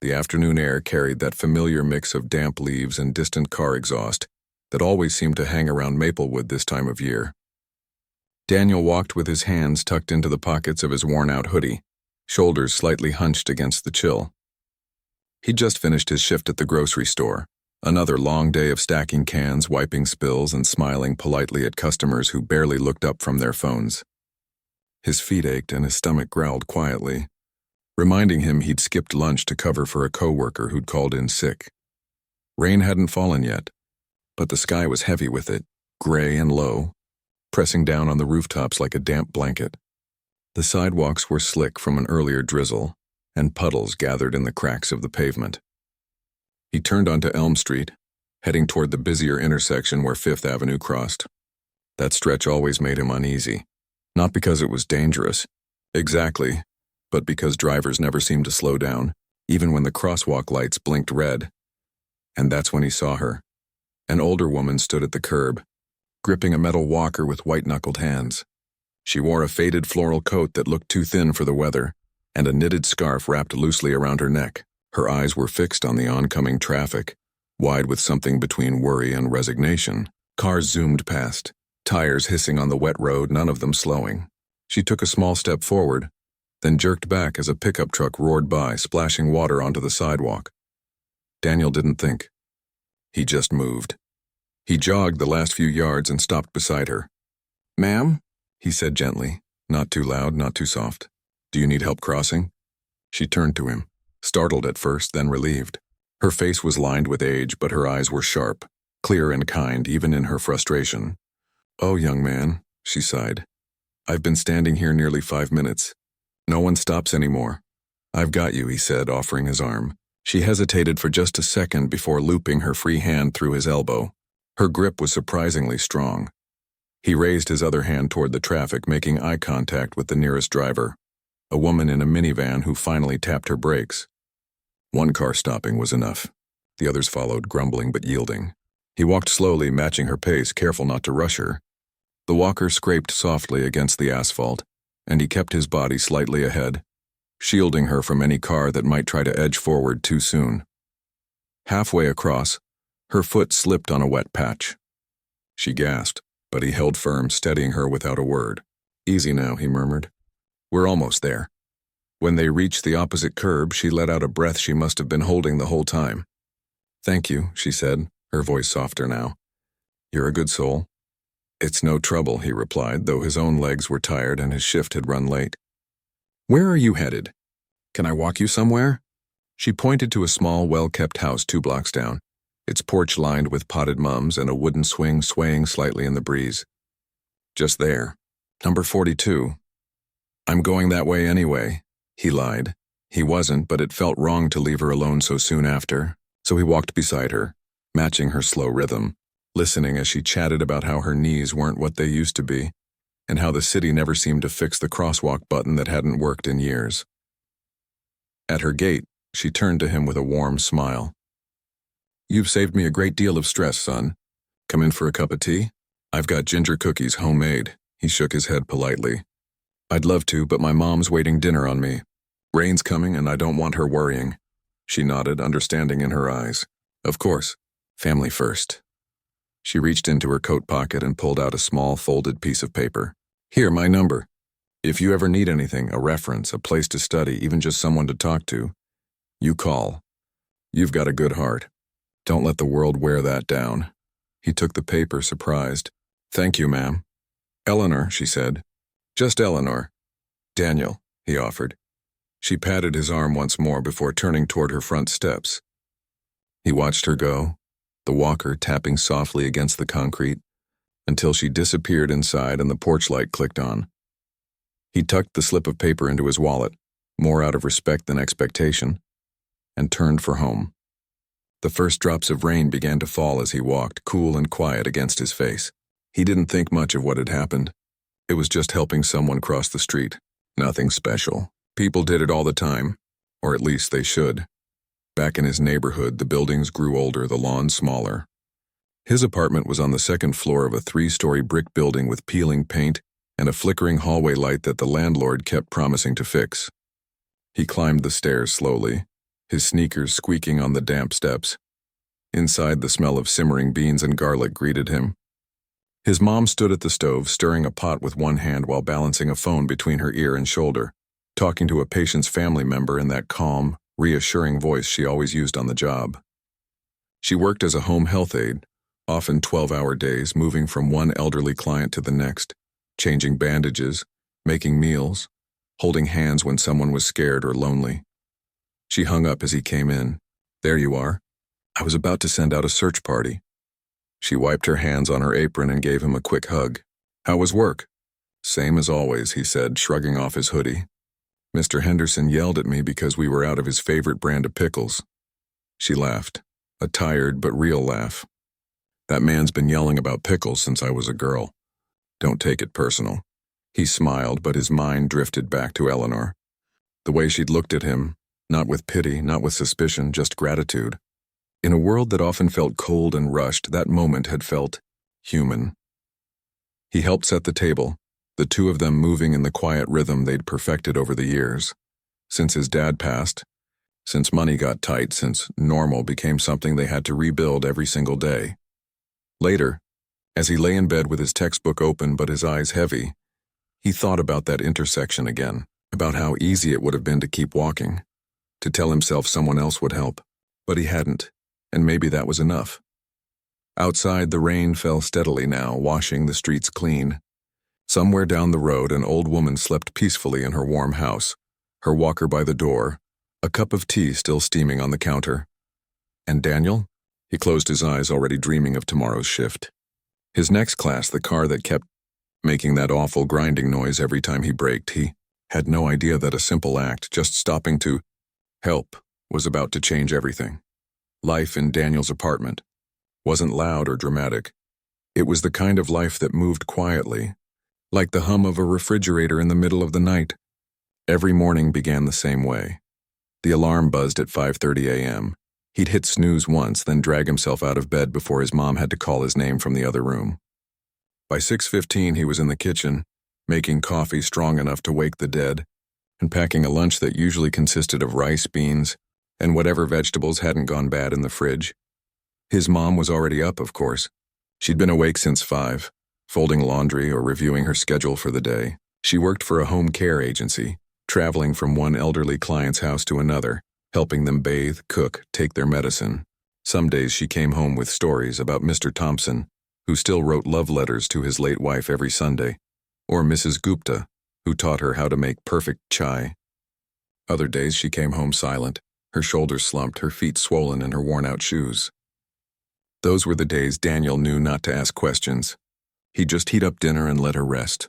The afternoon air carried that familiar mix of damp leaves and distant car exhaust that always seemed to hang around Maplewood this time of year. Daniel walked with his hands tucked into the pockets of his worn-out hoodie, shoulders slightly hunched against the chill. He'd just finished his shift at the grocery store, another long day of stacking cans, wiping spills, and smiling politely at customers who barely looked up from their phones. His feet ached and his stomach growled quietly, reminding him he'd skipped lunch to cover for a coworker who'd called in sick. Rain hadn't fallen yet, but the sky was heavy with it, gray and low, pressing down on the rooftops like a damp blanket. The sidewalks were slick from an earlier drizzle, and puddles gathered in the cracks of the pavement. He turned onto Elm Street, heading toward the busier intersection where Fifth Avenue crossed. That stretch always made him uneasy, not because it was dangerous, exactly, but because drivers never seemed to slow down, even when the crosswalk lights blinked red. And that's when he saw her. An older woman stood at the curb, gripping a metal walker with white-knuckled hands. She wore a faded floral coat that looked too thin for the weather, and a knitted scarf wrapped loosely around her neck. Her eyes were fixed on the oncoming traffic, wide with something between worry and resignation. Cars zoomed past, tires hissing on the wet road, none of them slowing. She took a small step forward, then jerked back as a pickup truck roared by, splashing water onto the sidewalk. Daniel didn't think. He just moved. He jogged the last few yards and stopped beside her. "Ma'am?" he said gently, not too loud, not too soft. "Do you need help crossing?" She turned to him, startled at first, then relieved. Her face was lined with age, but her eyes were sharp, clear and kind, even in her frustration. "Oh, young man," she sighed. "I've been standing here nearly 5 minutes. No one stops anymore." "I've got you," he said, offering his arm. She hesitated for just a second before looping her free hand through his elbow. Her grip was surprisingly strong. He raised his other hand toward the traffic, making eye contact with the nearest driver, a woman in a minivan who finally tapped her brakes. One car stopping was enough. The others followed, grumbling but yielding. He walked slowly, matching her pace, careful not to rush her. The walker scraped softly against the asphalt, and he kept his body slightly ahead, shielding her from any car that might try to edge forward too soon. Halfway across, her foot slipped on a wet patch. She gasped, but he held firm, steadying her without a word. "Easy now," he murmured. "We're almost there." When they reached the opposite curb, she let out a breath she must have been holding the whole time. "Thank you," she said, her voice softer now. "You're a good soul." "It's no trouble," he replied, though his own legs were tired and his shift had run late. "Where are you headed? Can I walk you somewhere?" She pointed to a small, well-kept house 2 blocks down, its porch lined with potted mums and a wooden swing swaying slightly in the breeze. "Just there. Number 42. "I'm going that way anyway," he lied. He wasn't, but it felt wrong to leave her alone so soon after, so he walked beside her, matching her slow rhythm, listening as she chatted about how her knees weren't what they used to be, and how the city never seemed to fix the crosswalk button that hadn't worked in years. At her gate, she turned to him with a warm smile. "You've saved me a great deal of stress, son. Come in for a cup of tea? I've got ginger cookies, homemade." He shook his head politely. "I'd love to, but my mom's waiting dinner on me. Rain's coming and I don't want her worrying." She nodded, understanding in her eyes. "Of course. Family first." She reached into her coat pocket and pulled out a small folded piece of paper. "Here, my number. If you ever need anything, a reference, a place to study, even just someone to talk to, you call. You've got a good heart. Don't let the world wear that down." He took the paper, surprised. "Thank you, ma'am." "Eleanor," she said. "Just Eleanor." "Daniel," he offered. She patted his arm once more before turning toward her front steps. He watched her go, the walker tapping softly against the concrete, until she disappeared inside and the porch light clicked on. He tucked the slip of paper into his wallet, more out of respect than expectation, and turned for home. The first drops of rain began to fall as he walked, cool and quiet against his face. He didn't think much of what had happened. It was just helping someone cross the street. Nothing special. People did it all the time, or at least they should. Back in his neighborhood, the buildings grew older, the lawns smaller. His apartment was on the second floor of a 3-story brick building with peeling paint and a flickering hallway light that the landlord kept promising to fix. He climbed the stairs slowly, his sneakers squeaking on the damp steps. Inside, the smell of simmering beans and garlic greeted him. His mom stood at the stove, stirring a pot with one hand while balancing a phone between her ear and shoulder, talking to a patient's family member in that calm, reassuring voice she always used on the job. She worked as a home health aide, often 12-hour days, moving from one elderly client to the next, changing bandages, making meals, holding hands when someone was scared or lonely. She hung up as he came in. "There you are. I was about to send out a search party." She wiped her hands on her apron and gave him a quick hug. "How was work?" "Same as always," he said, shrugging off his hoodie. "Mr. Henderson yelled at me because we were out of his favorite brand of pickles." She laughed, a tired but real laugh. "That man's been yelling about pickles since I was a girl. Don't take it personal." He smiled, but his mind drifted back to Eleanor. The way she'd looked at him, not with pity, not with suspicion, just gratitude. In a world that often felt cold and rushed, that moment had felt human. He helped set the table, the two of them moving in the quiet rhythm they'd perfected over the years. Since his dad passed, since money got tight, since normal became something they had to rebuild every single day. Later, as he lay in bed with his textbook open but his eyes heavy, he thought about that intersection again, about how easy it would have been to keep walking, to tell himself someone else would help, but he hadn't. And maybe that was enough. Outside, the rain fell steadily now, washing the streets clean. Somewhere down the road, an old woman slept peacefully in her warm house, her walker by the door, a cup of tea still steaming on the counter. And Daniel? He closed his eyes, already dreaming of tomorrow's shift. His next class, the car that kept making that awful grinding noise every time he braked, he had no idea that a simple act, just stopping to help, was about to change everything. Life in Daniel's apartment wasn't loud or dramatic. It was the kind of life that moved quietly, like the hum of a refrigerator in the middle of the night. Every morning began the same way. The alarm buzzed at 5:30 a.m. He'd hit snooze once, then drag himself out of bed before his mom had to call his name from the other room. By 6:15, he was in the kitchen, making coffee strong enough to wake the dead, and packing a lunch that usually consisted of rice, beans, and whatever vegetables hadn't gone bad in the fridge. His mom was already up, of course. She'd been awake since 5, folding laundry or reviewing her schedule for the day. She worked for a home care agency, traveling from one elderly client's house to another, helping them bathe, cook, take their medicine. Some days she came home with stories about Mr. Thompson, who still wrote love letters to his late wife every Sunday, or Mrs. Gupta, who taught her how to make perfect chai. Other days she came home silent, her shoulders slumped, her feet swollen, and her worn-out shoes. Those were the days Daniel knew not to ask questions. He'd just heat up dinner and let her rest.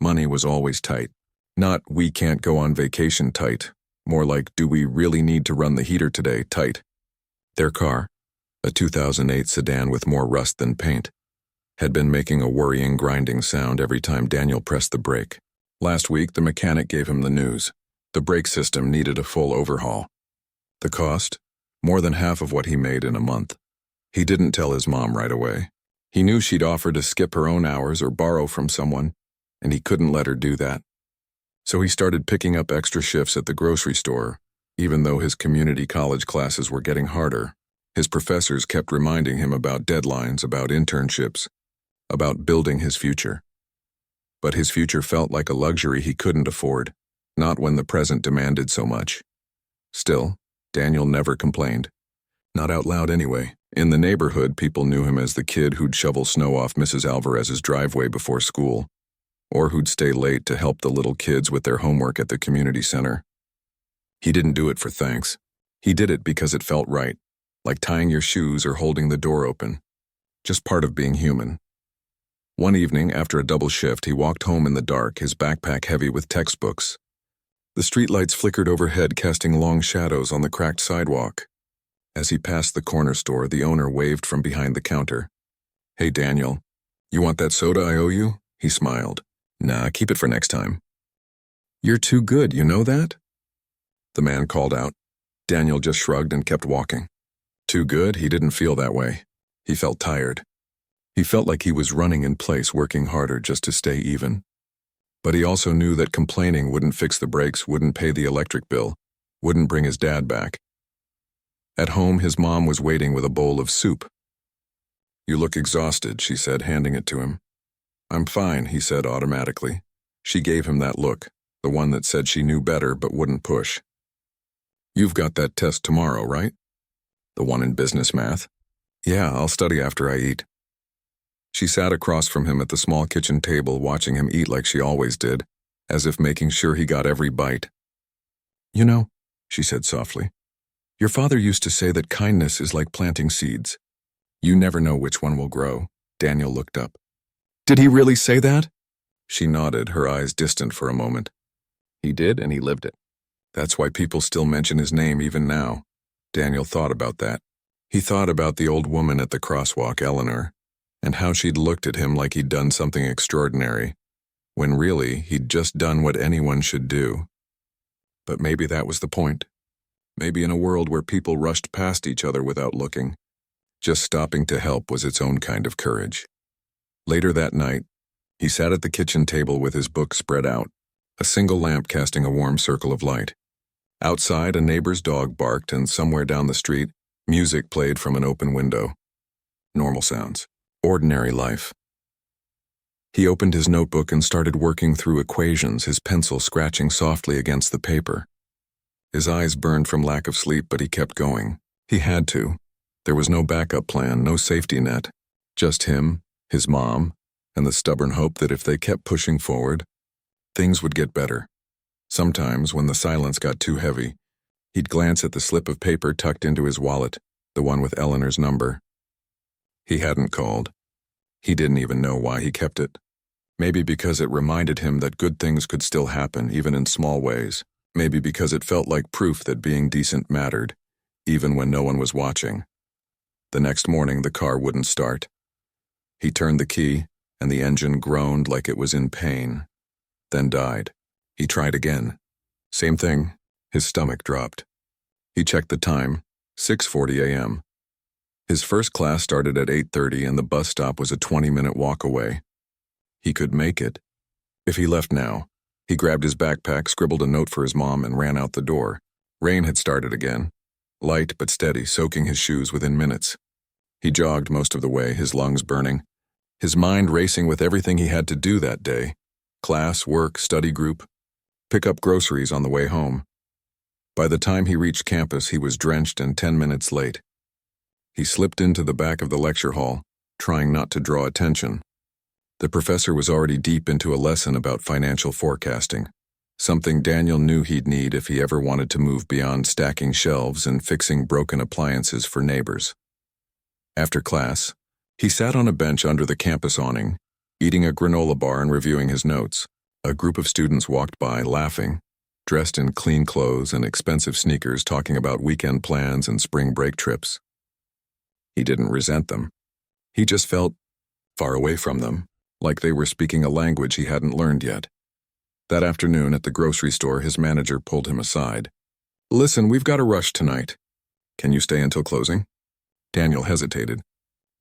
Money was always tight. Not "we can't go on vacation" tight. More like "do we really need to run the heater today" tight. Their car, a 2008 sedan with more rust than paint, had been making a worrying grinding sound every time Daniel pressed the brake. Last week, the mechanic gave him the news. The brake system needed a full overhaul. The cost? More than half of what he made in a month. He didn't tell his mom right away. He knew she'd offer to skip her own hours or borrow from someone, and he couldn't let her do that. So he started picking up extra shifts at the grocery store, even though his community college classes were getting harder. His professors kept reminding him about deadlines, about internships, about building his future. But his future felt like a luxury he couldn't afford, not when the present demanded so much. Still, Daniel never complained. Not out loud anyway. In the neighborhood, people knew him as the kid who'd shovel snow off Mrs. Alvarez's driveway before school, or who'd stay late to help the little kids with their homework at the community center. He didn't do it for thanks. He did it because it felt right, like tying your shoes or holding the door open. Just part of being human. One evening, after a double shift, he walked home in the dark, his backpack heavy with textbooks. The streetlights flickered overhead, casting long shadows on the cracked sidewalk. As he passed the corner store, the owner waved from behind the counter. "Hey, Daniel, you want that soda I owe you?" He smiled. "Nah, keep it for next time." "You're too good, you know that?" the man called out. Daniel just shrugged and kept walking. Too good? He didn't feel that way. He felt tired. He felt like he was running in place, working harder just to stay even. But he also knew that complaining wouldn't fix the brakes, wouldn't pay the electric bill, wouldn't bring his dad back. At home, his mom was waiting with a bowl of soup. "You look exhausted," she said, handing it to him. "I'm fine," he said automatically. She gave him that look, the one that said she knew better but wouldn't push. "You've got that test tomorrow, right? The one in business math?" "Yeah, I'll study after I eat." She sat across from him at the small kitchen table, watching him eat like she always did, as if making sure he got every bite. "You know," she said softly, "your father used to say that kindness is like planting seeds. You never know which one will grow." Daniel looked up. "Did he really say that?" She nodded, her eyes distant for a moment. "He did, and he lived it. That's why people still mention his name even now." Daniel thought about that. He thought about the old woman at the crosswalk, Eleanor, and how she'd looked at him like he'd done something extraordinary, when really he'd just done what anyone should do. But maybe that was the point. Maybe in a world where people rushed past each other without looking, just stopping to help was its own kind of courage. Later that night, he sat at the kitchen table with his book spread out, a single lamp casting a warm circle of light. Outside, a neighbor's dog barked, and somewhere down the street, music played from an open window. Normal sounds. Ordinary life. He opened his notebook and started working through equations, his pencil scratching softly against the paper. His eyes burned from lack of sleep, but he kept going. He had to. There was no backup plan, no safety net. Just him, his mom, and the stubborn hope that if they kept pushing forward, things would get better. Sometimes, when the silence got too heavy, he'd glance at the slip of paper tucked into his wallet, the one with Eleanor's number. He hadn't called. He didn't even know why he kept it. Maybe because it reminded him that good things could still happen, even in small ways. Maybe because it felt like proof that being decent mattered, even when no one was watching. The next morning, the car wouldn't start. He turned the key, and the engine groaned like it was in pain, then died. He tried again. Same thing. His stomach dropped. He checked the time, 6:40 a.m. His first class started at 8:30 and the bus stop was a 20-minute walk away. He could make it. If he left now, he grabbed his backpack, scribbled a note for his mom, and ran out the door. Rain had started again. Light but steady, soaking his shoes within minutes. He jogged most of the way, his lungs burning, his mind racing with everything he had to do that day. Class, work, study group, pick up groceries on the way home. By the time he reached campus, he was drenched and 10 minutes late. He slipped into the back of the lecture hall, trying not to draw attention. The professor was already deep into a lesson about financial forecasting, something Daniel knew he'd need if he ever wanted to move beyond stacking shelves and fixing broken appliances for neighbors. After class, he sat on a bench under the campus awning, eating a granola bar and reviewing his notes. A group of students walked by, laughing, dressed in clean clothes and expensive sneakers, talking about weekend plans and spring break trips. He didn't resent them. He just felt far away from them, like they were speaking a language he hadn't learned yet. That afternoon at the grocery store, his manager pulled him aside. "Listen, we've got a rush tonight. Can you stay until closing?" Daniel hesitated.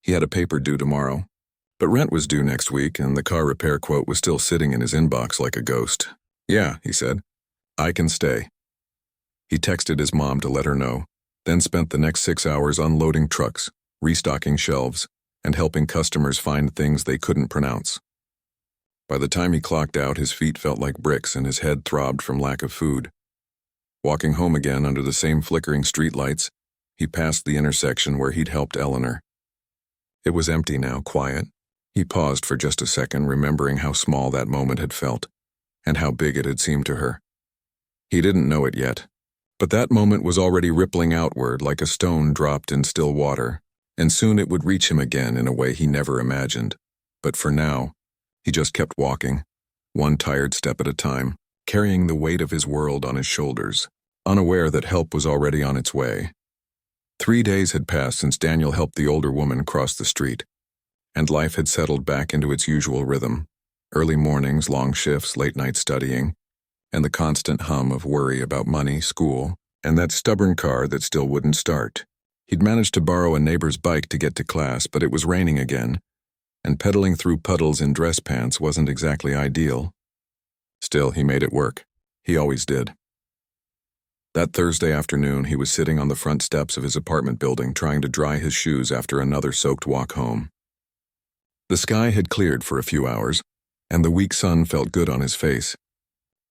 He had a paper due tomorrow, but rent was due next week, and the car repair quote was still sitting in his inbox like a ghost. "Yeah," he said. "I can stay." He texted his mom to let her know, then spent the next 6 hours unloading trucks, restocking shelves, and helping customers find things they couldn't pronounce. By the time he clocked out, his feet felt like bricks and his head throbbed from lack of food. Walking home again under the same flickering streetlights, he passed the intersection where he'd helped Eleanor. It was empty now, quiet. He paused for just a second, remembering how small that moment had felt, and how big it had seemed to her. He didn't know it yet, but that moment was already rippling outward like a stone dropped in still water, and soon it would reach him again in a way he never imagined. But for now, he just kept walking, one tired step at a time, carrying the weight of his world on his shoulders, unaware that help was already on its way. 3 days had passed since Daniel helped the older woman cross the street, and life had settled back into its usual rhythm. Early mornings, long shifts, late night studying, and the constant hum of worry about money, school, and that stubborn car that still wouldn't start. He'd managed to borrow a neighbor's bike to get to class, but it was raining again, and pedaling through puddles in dress pants wasn't exactly ideal. Still, he made it work. He always did. That Thursday afternoon, he was sitting on the front steps of his apartment building trying to dry his shoes after another soaked walk home. The sky had cleared for a few hours, and the weak sun felt good on his face.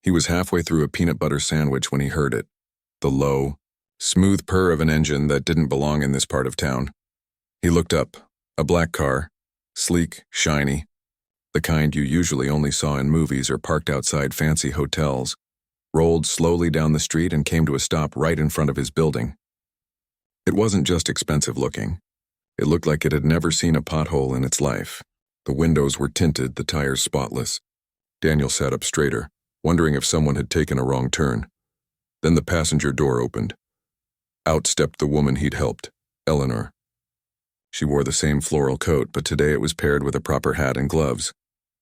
He was halfway through a peanut butter sandwich when he heard it, the low, smooth purr of an engine that didn't belong in this part of town. He looked up, a black car, sleek, shiny, the kind you usually only saw in movies or parked outside fancy hotels, rolled slowly down the street and came to a stop right in front of his building. It wasn't just expensive looking. It looked like it had never seen a pothole in its life. The windows were tinted, the tires spotless. Daniel sat up straighter, wondering if someone had taken a wrong turn. Then the passenger door opened. Out stepped the woman he'd helped, Eleanor. She wore the same floral coat, but today it was paired with a proper hat and gloves,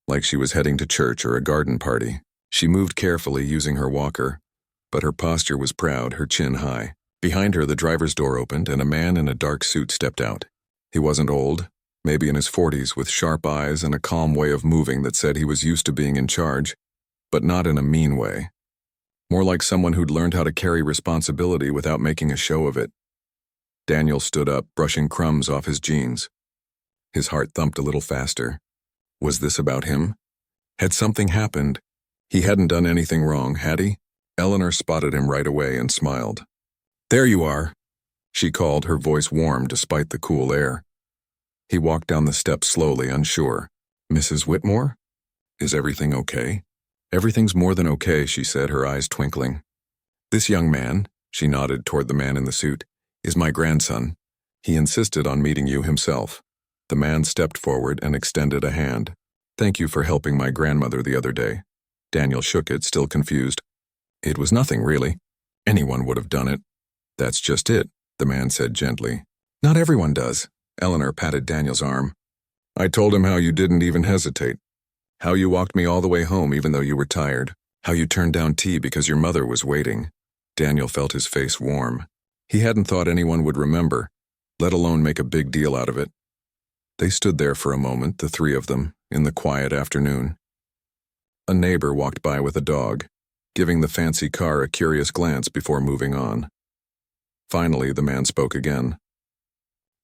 like she was heading to church or a garden party. She moved carefully using her walker, but her posture was proud, her chin high. Behind her, the driver's door opened and a man in a dark suit stepped out. He wasn't old, maybe in his 40s, with sharp eyes and a calm way of moving that said he was used to being in charge, but not in a mean way. More like someone who'd learned how to carry responsibility without making a show of it. Daniel stood up, brushing crumbs off his jeans. His heart thumped a little faster. Was this about him? Had something happened? He hadn't done anything wrong, had he? Eleanor spotted him right away and smiled. "There you are," she called, her voice warm despite the cool air. He walked down the steps slowly, unsure. "Mrs. Whitmore? Is everything okay?" "Everything's more than okay," she said, her eyes twinkling. "This young man," she nodded toward the man in the suit, "is my grandson. He insisted on meeting you himself." The man stepped forward and extended a hand. "Thank you for helping my grandmother the other day." Daniel shook it, still confused. "It was nothing, really. Anyone would have done it." "That's just it," the man said gently. "Not everyone does." Eleanor patted Daniel's arm. "I told him how you didn't even hesitate. How you walked me all the way home even though you were tired. How you turned down tea because your mother was waiting." Daniel felt his face warm. He hadn't thought anyone would remember, let alone make a big deal out of it. They stood there for a moment, the three of them, in the quiet afternoon. A neighbor walked by with a dog, giving the fancy car a curious glance before moving on. Finally, the man spoke again.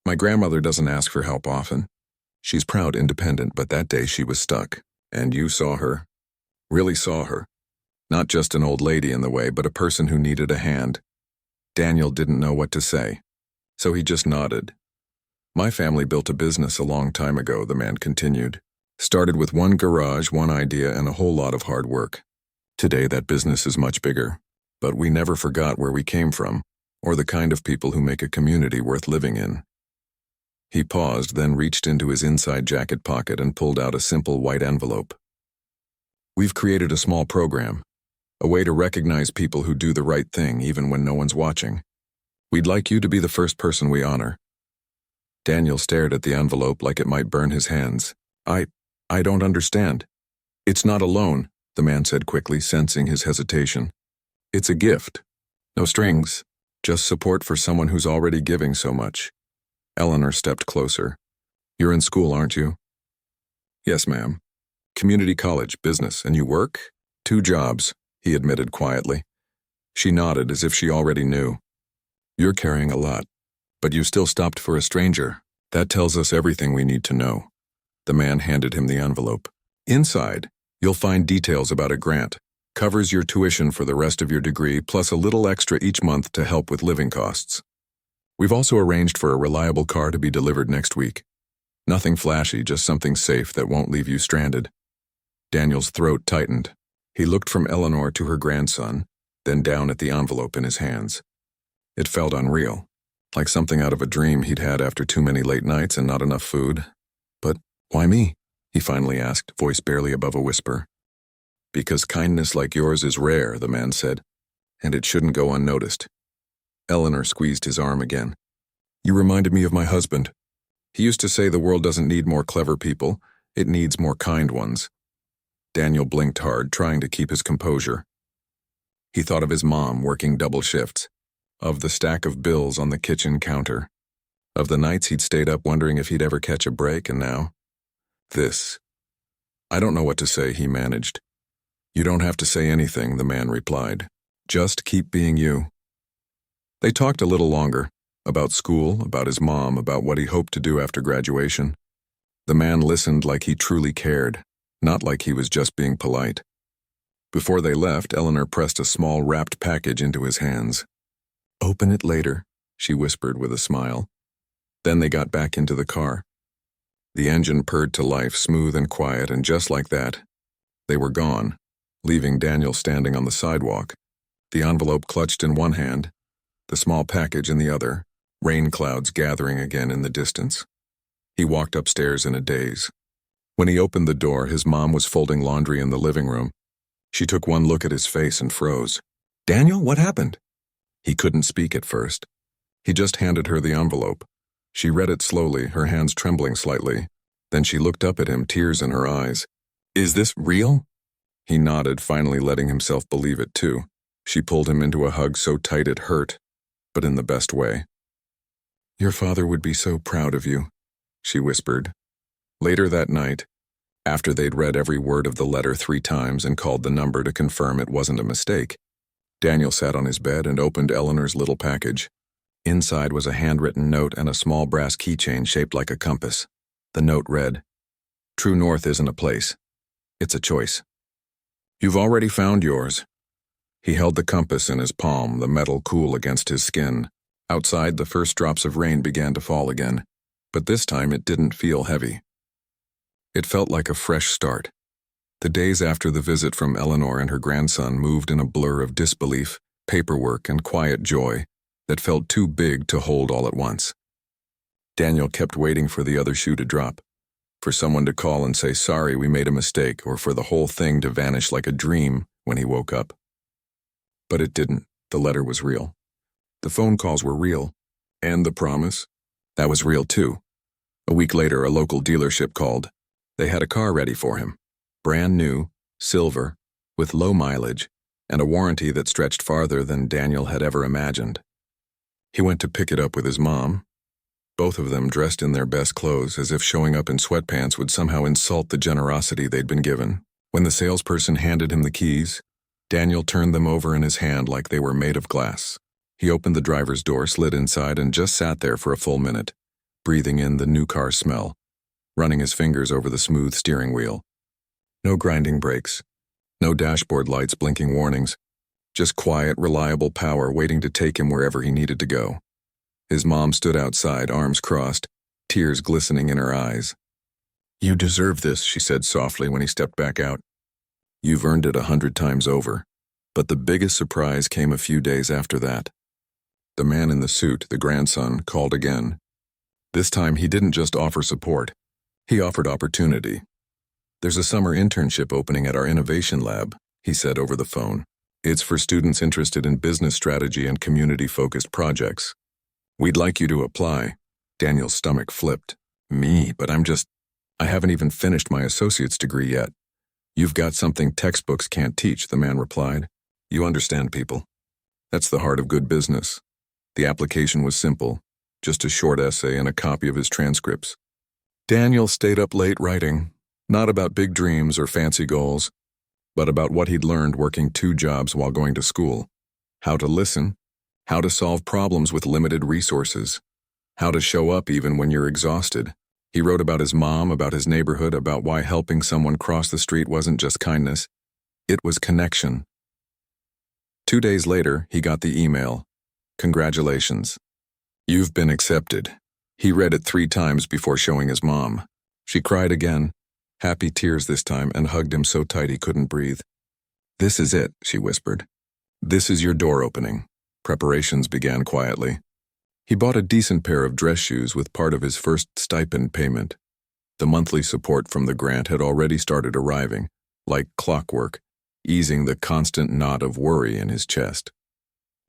"My grandmother doesn't ask for help often. She's proud, independent, but that day she was stuck. And you saw her. Really saw her. Not just an old lady in the way, but a person who needed a hand." Daniel didn't know what to say, so he just nodded. "My family built a business a long time ago," the man continued. "Started with one garage, one idea, and a whole lot of hard work. Today that business is much bigger, but we never forgot where we came from, or the kind of people who make a community worth living in." He paused, then reached into his inside jacket pocket and pulled out a simple white envelope. "We've created a small program, a way to recognize people who do the right thing even when no one's watching. We'd like you to be the first person we honor." Daniel stared at the envelope like it might burn his hands. I don't understand." "It's not a loan," the man said quickly, sensing his hesitation. "It's a gift. No strings, just support for someone who's already giving so much." Eleanor stepped closer. "You're in school, aren't you?" "Yes, ma'am. Community college, business, and you work?" "2 jobs, he admitted quietly. She nodded as if she already knew. "You're carrying a lot, but you still stopped for a stranger. That tells us everything we need to know." The man handed him the envelope. "Inside, you'll find details about a grant. Covers your tuition for the rest of your degree, plus a little extra each month to help with living costs. We've also arranged for a reliable car to be delivered next week. Nothing flashy, just something safe that won't leave you stranded." Daniel's throat tightened. He looked from Eleanor to her grandson, then down at the envelope in his hands. It felt unreal, like something out of a dream he'd had after too many late nights and not enough food. "But why me?" he finally asked, voice barely above a whisper. "Because kindness like yours is rare," the man said, "and it shouldn't go unnoticed." Eleanor squeezed his arm again. "You reminded me of my husband. He used to say the world doesn't need more clever people, it needs more kind ones." Daniel blinked hard, trying to keep his composure. He thought of his mom working double shifts, of the stack of bills on the kitchen counter, of the nights he'd stayed up wondering if he'd ever catch a break, and now, this. "I don't know what to say," he managed. "You don't have to say anything," the man replied. "Just keep being you. They talked a little longer, about school, about his mom, about what he hoped to do after graduation. The man listened like he truly cared, not like he was just being polite. Before they left, Eleanor pressed a small wrapped package into his hands. "Open it later," she whispered with a smile. Then they got back into the car. The engine purred to life, smooth and quiet, and just like that, they were gone, leaving Daniel standing on the sidewalk, the envelope clutched in one hand, the small package in the other, rain clouds gathering again in the distance. He walked upstairs in a daze. When he opened the door, his mom was folding laundry in the living room. She took one look at his face and froze. "Daniel, what happened?" He couldn't speak at first. He just handed her the envelope. She read it slowly, her hands trembling slightly. Then she looked up at him, tears in her eyes. "Is this real?" He nodded, finally letting himself believe it too. She pulled him into a hug so tight it hurt, but in the best way. "Your father would be so proud of you," she whispered. Later that night, after they'd read every word of the letter 3 times and called the number to confirm it wasn't a mistake, Daniel sat on his bed and opened Eleanor's little package. Inside was a handwritten note and a small brass keychain shaped like a compass. The note read, "True north isn't a place. It's a choice. You've already found yours." He held the compass in his palm, the metal cool against his skin. Outside, the first drops of rain began to fall again, but this time it didn't feel heavy. It felt like a fresh start. The days after the visit from Eleanor and her grandson moved in a blur of disbelief, paperwork, and quiet joy that felt too big to hold all at once. Daniel kept waiting for the other shoe to drop, for someone to call and say, "Sorry, we made a mistake," or for the whole thing to vanish like a dream when he woke up. But it didn't. The letter was real. The phone calls were real. And the promise? That was real too. A week later, a local dealership called. They had a car ready for him. Brand new, silver, with low mileage, and a warranty that stretched farther than Daniel had ever imagined. He went to pick it up with his mom, both of them dressed in their best clothes, as if showing up in sweatpants would somehow insult the generosity they'd been given. When the salesperson handed him the keys, Daniel turned them over in his hand like they were made of glass. He opened the driver's door, slid inside, and just sat there for a full minute, breathing in the new car smell, running his fingers over the smooth steering wheel. No grinding brakes, no dashboard lights blinking warnings, just quiet, reliable power waiting to take him wherever he needed to go. His mom stood outside, arms crossed, tears glistening in her eyes. "You deserve this," she said softly when he stepped back out. "You've earned it 100 times over." But the biggest surprise came a few days after that. The man in the suit, the grandson, called again. This time he didn't just offer support. He offered opportunity. "There's a summer internship opening at our innovation lab," he said over the phone. "It's for students interested in business strategy and community-focused projects. We'd like you to apply." Daniel's stomach flipped. "Me? But I haven't even finished my associate's degree yet." "You've got something textbooks can't teach," the man replied. "You understand people. That's the heart of good business." The application was simple, just a short essay and a copy of his transcripts. Daniel stayed up late writing, not about big dreams or fancy goals, but about what he'd learned working 2 jobs while going to school. How to listen, how to solve problems with limited resources, how to show up even when you're exhausted. He wrote about his mom, about his neighborhood, about why helping someone cross the street wasn't just kindness, it was connection. 2 days later, he got the email. "Congratulations. You've been accepted." He read it 3 times before showing his mom. She cried again, happy tears this time, and hugged him so tight he couldn't breathe. "This is it," she whispered. "This is your door opening." Preparations began quietly. He bought a decent pair of dress shoes with part of his first stipend payment. The monthly support from the grant had already started arriving, like clockwork, easing the constant knot of worry in his chest.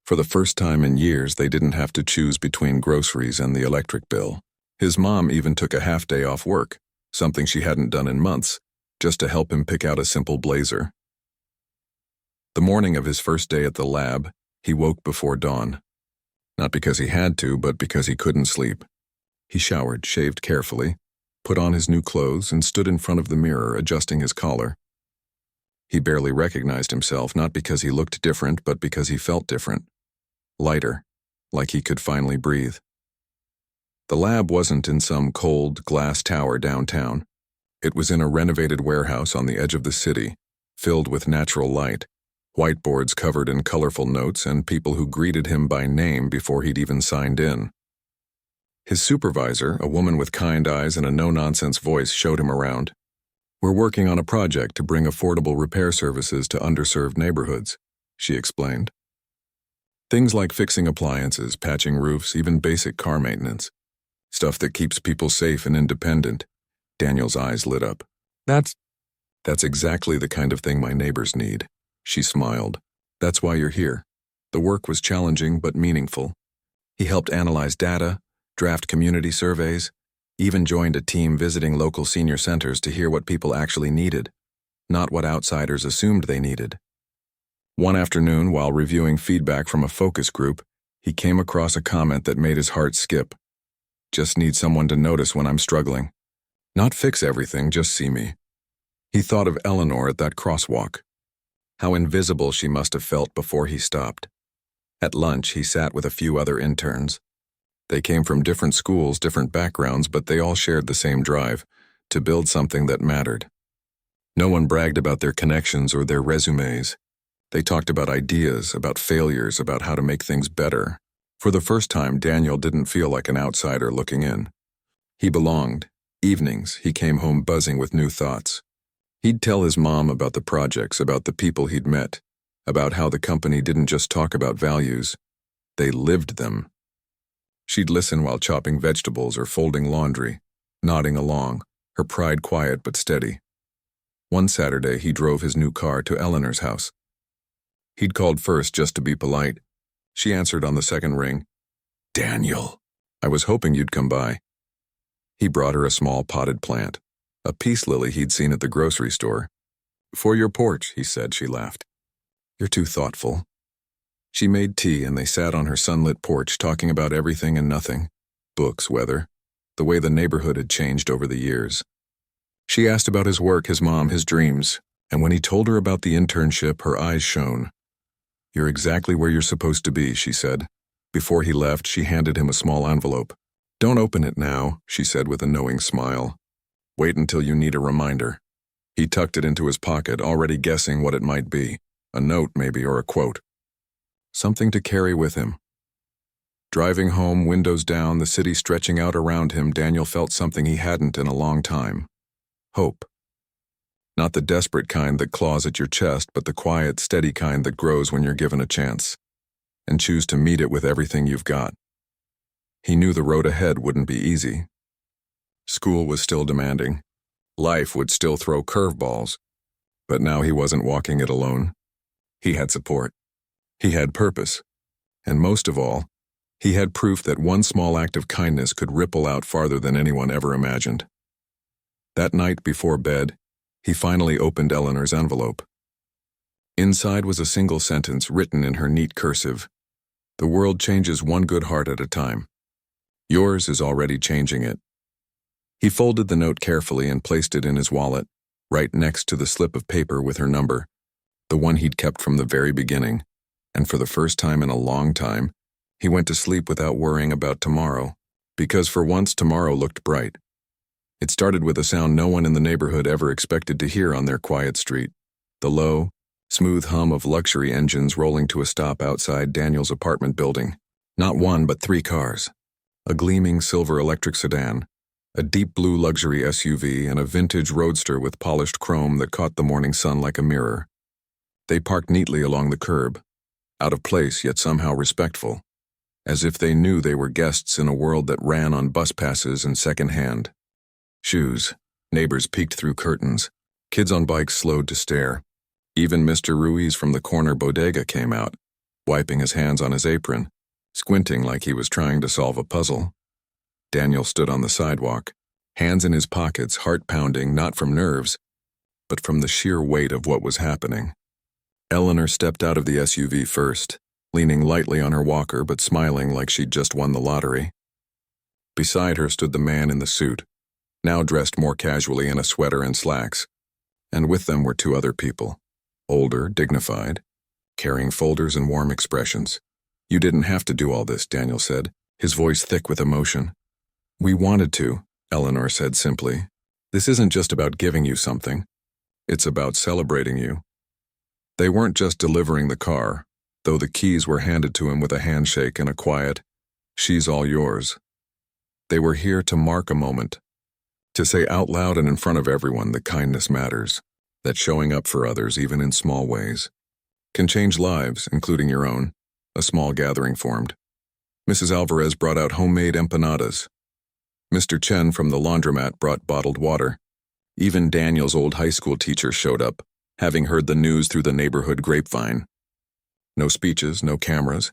For the first time in years, they didn't have to choose between groceries and the electric bill. His mom even took a half-day off work, something she hadn't done in months, just to help him pick out a simple blazer. The morning of his first day at the lab, he woke before dawn. Not because he had to, but because he couldn't sleep. He showered, shaved carefully, put on his new clothes, and stood in front of the mirror, adjusting his collar. He barely recognized himself, not because he looked different, but because he felt different. Lighter, like he could finally breathe. The lab wasn't in some cold, glass tower downtown. It was in a renovated warehouse on the edge of the city, filled with natural light, whiteboards covered in colorful notes, and people who greeted him by name before he'd even signed in. His supervisor, a woman with kind eyes and a no-nonsense voice, showed him around. "We're working on a project to bring affordable repair services to underserved neighborhoods," she explained. "Things like fixing appliances, patching roofs, even basic car maintenance. Stuff that keeps people safe and independent." Daniel's eyes lit up. That's exactly the kind of thing my neighbors need," she smiled. "That's why you're here." The work was challenging but meaningful. He helped analyze data, draft community surveys, even joined a team visiting local senior centers to hear what people actually needed, not what outsiders assumed they needed. One afternoon, while reviewing feedback from a focus group, he came across a comment that made his heart skip. "Just need someone to notice when I'm struggling. Not fix everything, just see me." He thought of Eleanor at that crosswalk. How invisible she must have felt before he stopped. At lunch, he sat with a few other interns. They came from different schools, different backgrounds, but they all shared the same drive, to build something that mattered. No one bragged about their connections or their resumes. They talked about ideas, about failures, about how to make things better. For the first time, Daniel didn't feel like an outsider looking in. He belonged. Evenings, he came home buzzing with new thoughts. He'd tell his mom about the projects, about the people he'd met, about how the company didn't just talk about values, they lived them. She'd listen while chopping vegetables or folding laundry, nodding along, her pride quiet but steady. One Saturday, he drove his new car to Eleanor's house. He'd called first just to be polite. She answered on the second ring. "Daniel, I was hoping you'd come by." He brought her a small potted plant, a peace lily he'd seen at the grocery store. "For your porch," he said. She laughed. "You're too thoughtful." She made tea and they sat on her sunlit porch talking about everything and nothing. Books, weather, the way the neighborhood had changed over the years. She asked about his work, his mom, his dreams, and when he told her about the internship, her eyes shone. "You're exactly where you're supposed to be," she said. Before he left, she handed him a small envelope. "Don't open it now," she said with a knowing smile. "Wait until you need a reminder." He tucked it into his pocket, already guessing what it might be. A note, maybe, or a quote. Something to carry with him. Driving home, windows down, the city stretching out around him, Daniel felt something he hadn't in a long time. Hope. Not the desperate kind that claws at your chest, but the quiet, steady kind that grows when you're given a chance, and choose to meet it with everything you've got. He knew the road ahead wouldn't be easy. School was still demanding. Life would still throw curveballs. But now he wasn't walking it alone. He had support. He had purpose. And most of all, he had proof that one small act of kindness could ripple out farther than anyone ever imagined. That night before bed, he finally opened Eleanor's envelope. Inside was a single sentence written in her neat cursive. "The world changes one good heart at a time. Yours is already changing it." He folded the note carefully and placed it in his wallet, right next to the slip of paper with her number, the one he'd kept from the very beginning, and for the first time in a long time, he went to sleep without worrying about tomorrow, because for once tomorrow looked bright. It started with a sound no one in the neighborhood ever expected to hear on their quiet street, the low, smooth hum of luxury engines rolling to a stop outside Daniel's apartment building. Not one, but 3 cars. A gleaming silver electric sedan, a deep blue luxury SUV, and a vintage roadster with polished chrome that caught the morning sun like a mirror. They parked neatly along the curb, out of place yet somehow respectful, as if they knew they were guests in a world that ran on bus passes and second-hand. Shoes. Neighbors peeked through curtains. Kids on bikes slowed to stare. Even Mr. Ruiz from the corner bodega came out, wiping his hands on his apron, squinting like he was trying to solve a puzzle. Daniel stood on the sidewalk, hands in his pockets, heart pounding, not from nerves, but from the sheer weight of what was happening. Eleanor stepped out of the SUV first, leaning lightly on her walker but smiling like she'd just won the lottery. Beside her stood the man in the suit, now dressed more casually in a sweater and slacks, and with them were 2 other people, older, dignified, carrying folders and warm expressions. You didn't have to do all this, Daniel said, his voice thick with emotion. We wanted to, Eleanor said simply. This isn't just about giving you something. It's about celebrating you. They weren't just delivering the car, though the keys were handed to him with a handshake and a quiet, "She's all yours." They were here to mark a moment, to say out loud and in front of everyone that kindness matters, that showing up for others, even in small ways, can change lives, including your own. A small gathering formed. Mrs. Alvarez brought out homemade empanadas. Mr. Chen from the laundromat brought bottled water. Even Daniel's old high school teacher showed up, having heard the news through the neighborhood grapevine. No speeches, no cameras,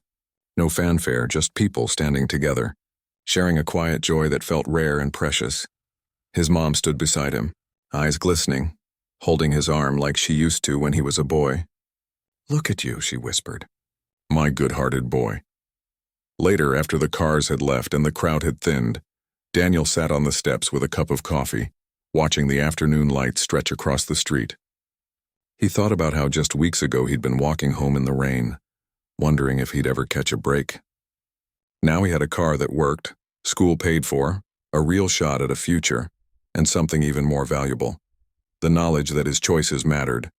no fanfare, just people standing together, sharing a quiet joy that felt rare and precious. His mom stood beside him, eyes glistening, holding his arm like she used to when he was a boy. "Look at you," she whispered. "My good-hearted boy." Later, after the cars had left and the crowd had thinned, Daniel sat on the steps with a cup of coffee, watching the afternoon light stretch across the street. He thought about how just weeks ago he'd been walking home in the rain, wondering if he'd ever catch a break. Now he had a car that worked, school paid for, a real shot at a future, and something even more valuable, the knowledge that his choices mattered.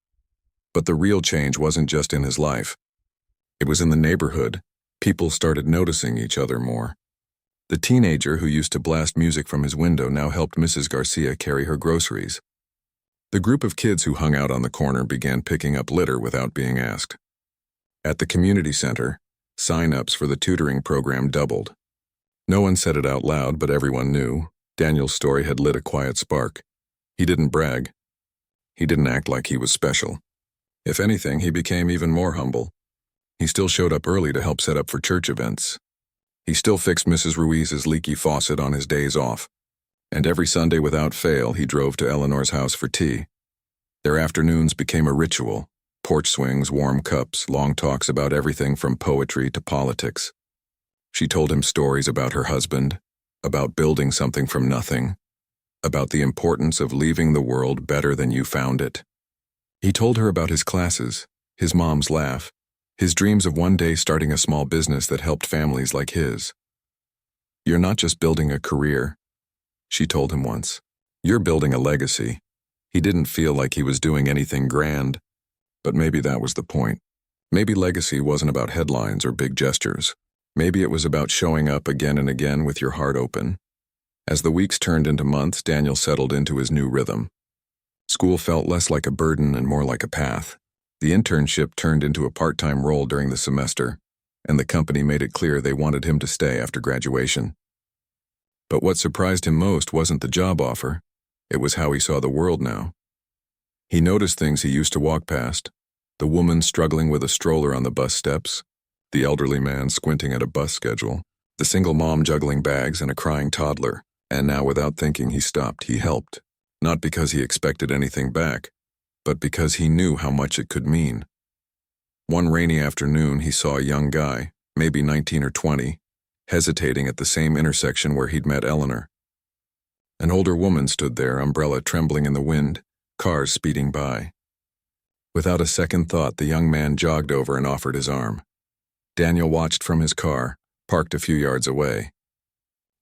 But the real change wasn't just in his life. It was in the neighborhood. People started noticing each other more. The teenager who used to blast music from his window now helped Mrs. Garcia carry her groceries. The group of kids who hung out on the corner began picking up litter without being asked. At the community center, sign-ups for the tutoring program doubled. No one said it out loud, but everyone knew. Daniel's story had lit a quiet spark. He didn't brag. He didn't act like he was special. If anything, he became even more humble. He still showed up early to help set up for church events. He still fixed Mrs. Ruiz's leaky faucet on his days off. And every Sunday without fail, he drove to Eleanor's house for tea. Their afternoons became a ritual. Porch swings, warm cups, long talks about everything from poetry to politics. She told him stories about her husband, about building something from nothing, about the importance of leaving the world better than you found it. He told her about his classes, his mom's laugh, his dreams of one day starting a small business that helped families like his. "You're not just building a career," she told him once. "You're building a legacy." He didn't feel like he was doing anything grand, but maybe that was the point. Maybe legacy wasn't about headlines or big gestures. Maybe it was about showing up again and again with your heart open. As the weeks turned into months, Daniel settled into his new rhythm. School felt less like a burden and more like a path. The internship turned into a part-time role during the semester, and the company made it clear they wanted him to stay after graduation. But what surprised him most wasn't the job offer. It was how he saw the world now. He noticed things he used to walk past: the woman struggling with a stroller on the bus steps, the elderly man squinting at a bus schedule, the single mom juggling bags and a crying toddler. And now, without thinking, he stopped. He helped. Not because he expected anything back, but because he knew how much it could mean. One rainy afternoon, he saw a young guy, maybe 19 or 20, hesitating at the same intersection where he'd met Eleanor. An older woman stood there, umbrella trembling in the wind, cars speeding by. Without a second thought, the young man jogged over and offered his arm. Daniel watched from his car, parked a few yards away.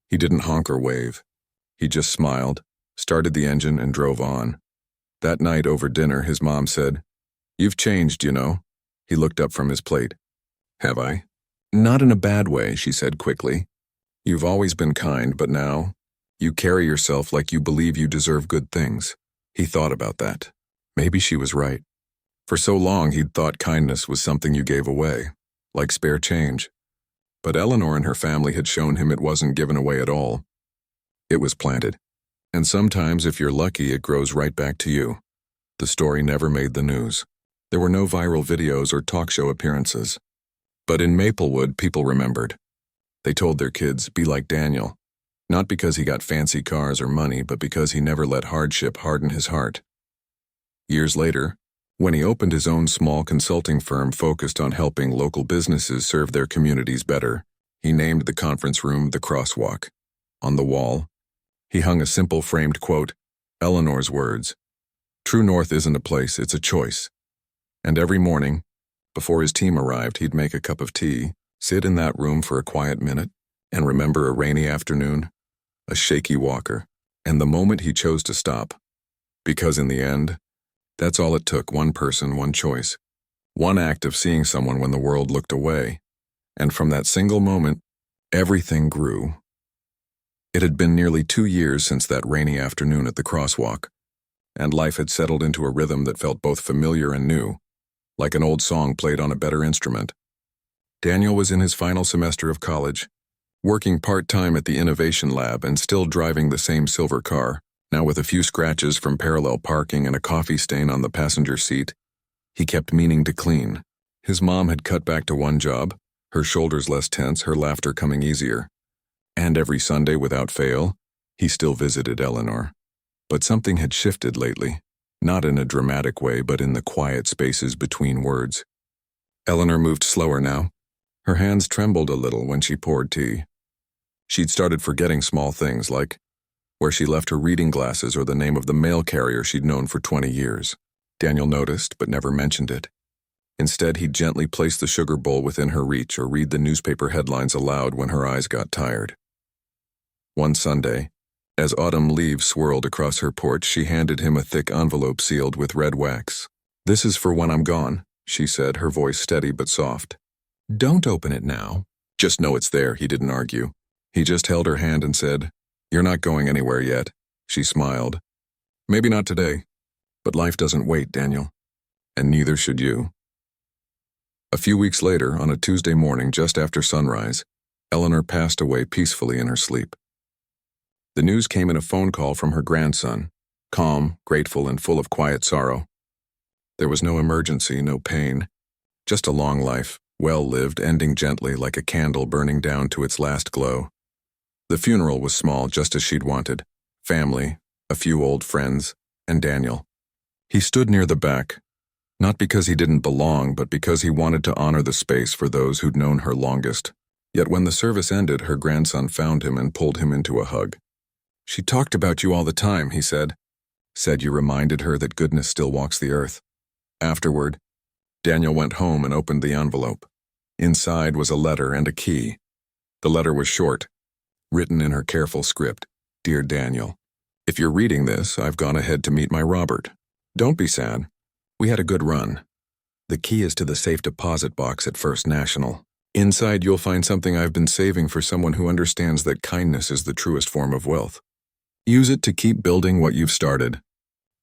He didn't honk or wave. He just smiled, started the engine, and drove on. That night over dinner, his mom said, "You've changed, you know." He looked up from his plate. "Have I?" "Not in a bad way," she said quickly. "You've always been kind, but now, you carry yourself like you believe you deserve good things." He thought about that. Maybe she was right. For so long, he'd thought kindness was something you gave away, like spare change. But Eleanor and her family had shown him it wasn't given away at all. It was planted. And sometimes, if you're lucky, it grows right back to you. The story never made the news. There were no viral videos or talk show appearances. But in Maplewood, people remembered. They told their kids, "Be like Daniel." Not because he got fancy cars or money, but because he never let hardship harden his heart. Years later, when he opened his own small consulting firm focused on helping local businesses serve their communities better, he named the conference room the Crosswalk. On the wall, he hung a simple framed quote, Eleanor's words, "True North isn't a place, it's a choice." And every morning, before his team arrived, he'd make a cup of tea, Sit in that room for a quiet minute and remember a rainy afternoon, a shaky walker, and the moment he chose to stop. Because in the end, that's all it took, one person, one choice. One act of seeing someone when the world looked away. And from that single moment, everything grew. It had been nearly 2 years since that rainy afternoon at the crosswalk, and life had settled into a rhythm that felt both familiar and new, like an old song played on a better instrument. Daniel was in his final semester of college, working part-time at the Innovation Lab and still driving the same silver car, now with a few scratches from parallel parking and a coffee stain on the passenger seat. He kept meaning to clean. His mom had cut back to one job, her shoulders less tense, her laughter coming easier. And every Sunday, without fail, he still visited Eleanor. But something had shifted lately, not in a dramatic way, but in the quiet spaces between words. Eleanor moved slower now. Her hands trembled a little when she poured tea. She'd started forgetting small things like where she left her reading glasses or the name of the mail carrier she'd known for 20 years. Daniel noticed, but never mentioned it. Instead, he'd gently place the sugar bowl within her reach or read the newspaper headlines aloud when her eyes got tired. One Sunday, as autumn leaves swirled across her porch, she handed him a thick envelope sealed with red wax. "This is for when I'm gone," she said, her voice steady but soft. "Don't open it now. Just know it's there," he didn't argue. He just held her hand and said, "You're not going anywhere yet." She smiled. "Maybe not today, but life doesn't wait, Daniel. And neither should you." A few weeks later, on a Tuesday morning just after sunrise, Eleanor passed away peacefully in her sleep. The news came in a phone call from her grandson, calm, grateful, and full of quiet sorrow. There was no emergency, no pain, just a long life, well-lived, ending gently like a candle burning down to its last glow. The funeral was small, just as she'd wanted. Family, a few old friends, and Daniel. He stood near the back, not because he didn't belong, but because he wanted to honor the space for those who'd known her longest. Yet when the service ended, her grandson found him and pulled him into a hug. "She talked about you all the time," he said. "Said you reminded her that goodness still walks the earth." Afterward, Daniel went home and opened the envelope. Inside was a letter and a key. The letter was short, written in her careful script. "Dear Daniel, if you're reading this, I've gone ahead to meet my Robert. Don't be sad. We had a good run. The key is to the safe deposit box at First National. Inside you'll find something I've been saving for someone who understands that kindness is the truest form of wealth. Use it to keep building what you've started,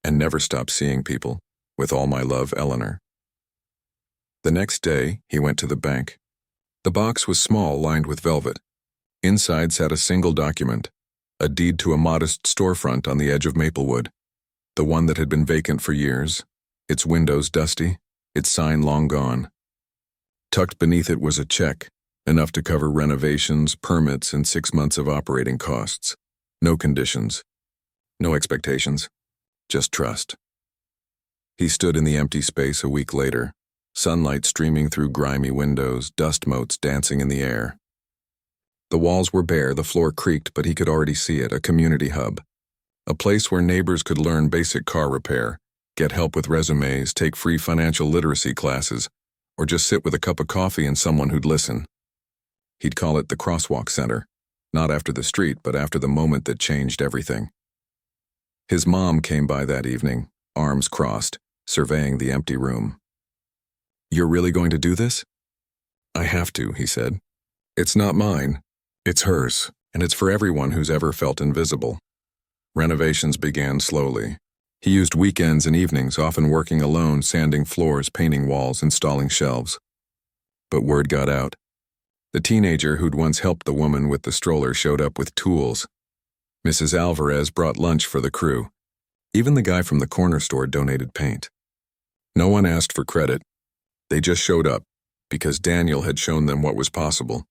and never stop seeing people. With all my love, Eleanor." The next day, he went to the bank. The box was small, lined with velvet. Inside sat a single document, a deed to a modest storefront on the edge of Maplewood, the one that had been vacant for years, its windows dusty, its sign long gone. Tucked beneath it was a check, enough to cover renovations, permits, and 6 months of operating costs. No conditions, no expectations, just trust. He stood in the empty space a week later, sunlight streaming through grimy windows, dust motes dancing in the air. The walls were bare, the floor creaked, but he could already see it, a community hub. A place where neighbors could learn basic car repair, get help with resumes, take free financial literacy classes, or just sit with a cup of coffee and someone who'd listen. He'd call it the Crosswalk Center, not after the street, but after the moment that changed everything. His mom came by that evening, arms crossed, surveying the empty room. "You're really going to do this?" "I have to," he said. "It's not mine. It's hers, and it's for everyone who's ever felt invisible." Renovations began slowly. He used weekends and evenings, often working alone, sanding floors, painting walls, installing shelves. But word got out. The teenager who'd once helped the woman with the stroller showed up with tools. Mrs. Alvarez brought lunch for the crew. Even the guy from the corner store donated paint. No one asked for credit. They just showed up, because Daniel had shown them what was possible.